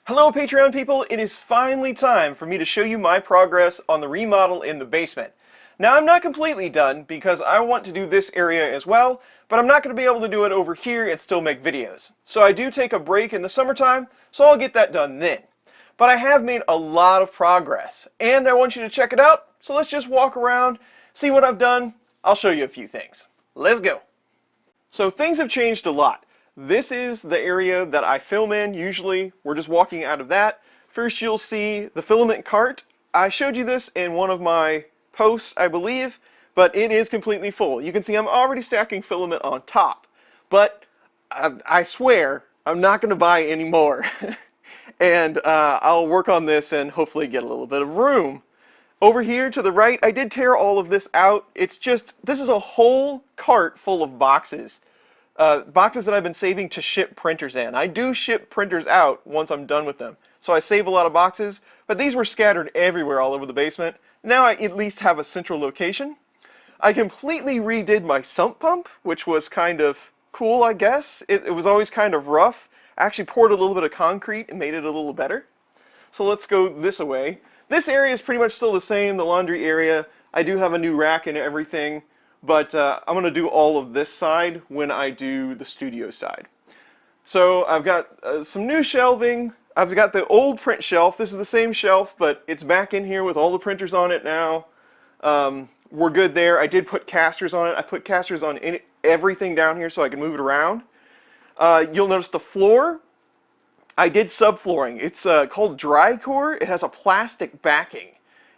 Hello Patreon people, it is finally time for me to show you my progress on the remodel in the basement. Now I'm not completely done because I want to do this area as well, but I'm not going to be able to do it over here and still make videos. So I do take a break in the summertime, so I'll get that done then. But I have made a lot of progress, and I want you to check it out, so let's just walk around, see what I've done. I'll show you a few things. Let's go! So things have changed a lot. This is the area that I film in. Usually we're just walking out of that. First you'll see the filament cart. I showed you this in one of my posts, I believe, but it is completely full. You can see I'm already stacking filament on top, but I swear I'm not going to buy any more. And I'll work on this and hopefully get a little bit of room. Over here to the right, I did tear all of this out. It's just, this is a whole cart full of boxes. Boxes that I've been saving to ship printers in. I do ship printers out once I'm done with them. So I save a lot of boxes, but these were scattered everywhere all over the basement. Now I at least have a central location. I completely redid my sump pump, which was kind of cool, I guess. It was always kind of rough. I actually poured a little bit of concrete and made it a little better. So let's go this way. This area is pretty much still the same, the laundry area. I do have a new rack and everything. But I'm going to do all of this side when I do the studio side. So I've got some new shelving. I've got the old print shelf. This is the same shelf, but it's back in here with all the printers on it now. We're good there. I did put casters on it. I put casters on everything down here so I can move it around. You'll notice the floor. I did subflooring. It's called dry core. It has a plastic backing,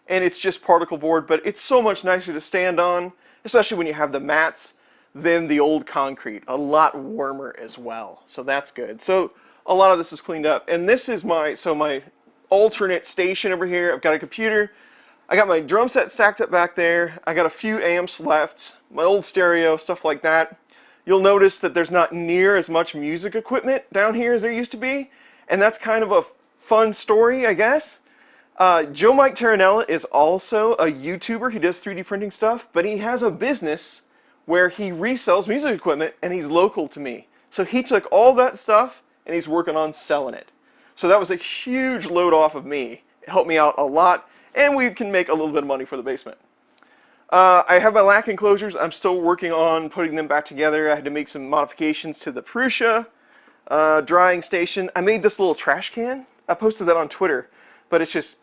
and it's just particle board, but it's so much nicer to stand on, especially when you have the mats, than the old concrete. A lot warmer as well, so that's good. So a lot of this is cleaned up, and this is my alternate station over here. I've got a computer. I got my drum set stacked up back there. I got a few amps left, my old stereo, stuff like that. You'll notice that there's not near as much music equipment down here as there used to be, and that's kind of a fun story, I guess. Joe Mike Terranella is also a YouTuber. He does 3D printing stuff, but he has a business where he resells music equipment, and he's local to me. So he took all that stuff, and he's working on selling it. So that was a huge load off of me. It helped me out a lot, and we can make a little bit of money for the basement. I have my lack enclosures. I'm still working on putting them back together. I had to make some modifications to the Prusa drying station. I made this little trash can. I posted that on Twitter. But it's just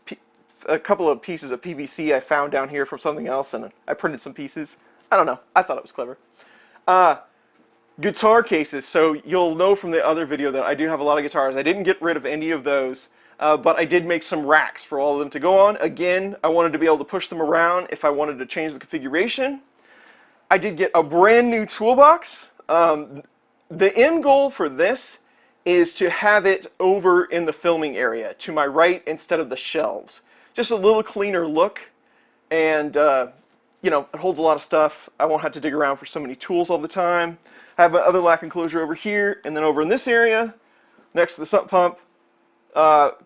a couple of pieces of PVC I found down here from something else, and I printed some pieces. I don't know. I thought it was clever. Guitar cases. So you'll know from the other video that I do have a lot of guitars. I didn't get rid of any of those, but I did make some racks for all of them to go on. Again, I wanted to be able to push them around if I wanted to change the configuration. I did get a brand new toolbox. The end goal for this is to have it over in the filming area to my right instead of the shelves. Just a little cleaner look, and you know, it holds a lot of stuff. I won't have to dig around for so many tools all the time. I have my other lack enclosure over here, and then over in this area next to the sump pump,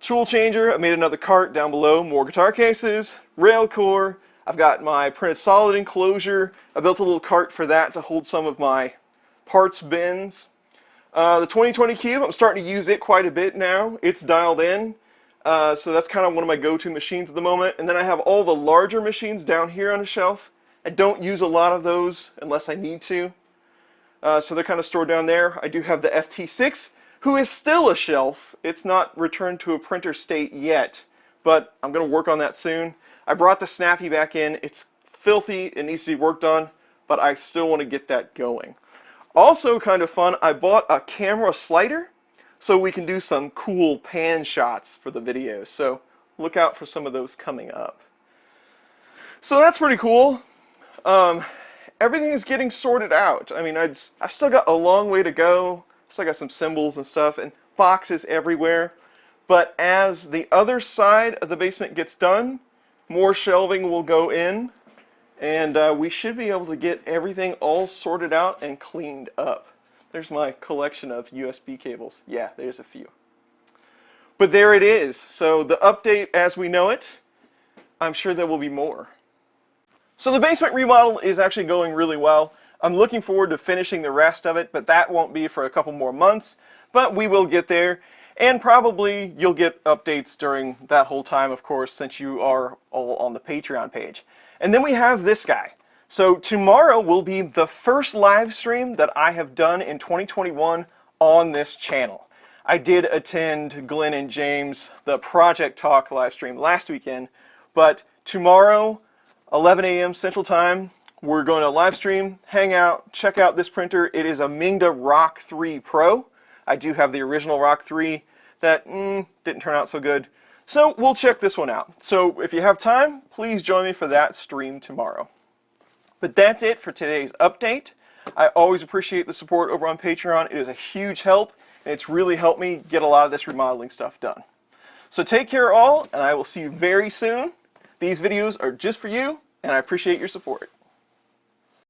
tool changer. I made another cart down below, more guitar cases, rail core. I've got my printed solid enclosure. I built a little cart for that to hold some of my parts bins. The 2020 cube, I'm starting to use it quite a bit now. It's dialed in, so that's kind of one of my go-to machines at the moment. And then I have all the larger machines down here on the shelf. I don't use a lot of those unless I need to, so they're kind of stored down there. I do have the FT6, who is still a shelf. It's not returned to a printer state yet, but I'm going to work on that soon. I brought the Snappy back in. It's filthy. It needs to be worked on, but I still want to get that going. Also kind of fun, I bought a camera slider so we can do some cool pan shots for the videos. So look out for some of those coming up. So that's pretty cool. Everything is getting sorted out. I mean, I've still got a long way to go. Still got some symbols and stuff and boxes everywhere. But as the other side of the basement gets done, more shelving will go in. And we should be able to get everything all sorted out and cleaned up. There's my collection of USB cables. Yeah, there's a few. But there it is. So the update as we know it, I'm sure there will be more. So the basement remodel is actually going really well. I'm looking forward to finishing the rest of it, but that won't be for a couple more months. But we will get there. And probably you'll get updates during that whole time, of course, since you are all on the Patreon page. And then we have this guy. So tomorrow will be the first live stream that I have done in 2021 on this channel. I did attend Glenn and James, the Project Talk live stream last weekend, but tomorrow, 11 a.m. Central Time, we're going to live stream, hang out, check out this printer. It is a Mingda Rock 3 Pro. I do have the original Rock 3 that didn't turn out so good. So we'll check this one out. So if you have time, please join me for that stream tomorrow. But that's it for today's update. I always appreciate the support over on Patreon. It is a huge help, and it's really helped me get a lot of this remodeling stuff done. So take care all, and I will see you very soon. These videos are just for you, and I appreciate your support.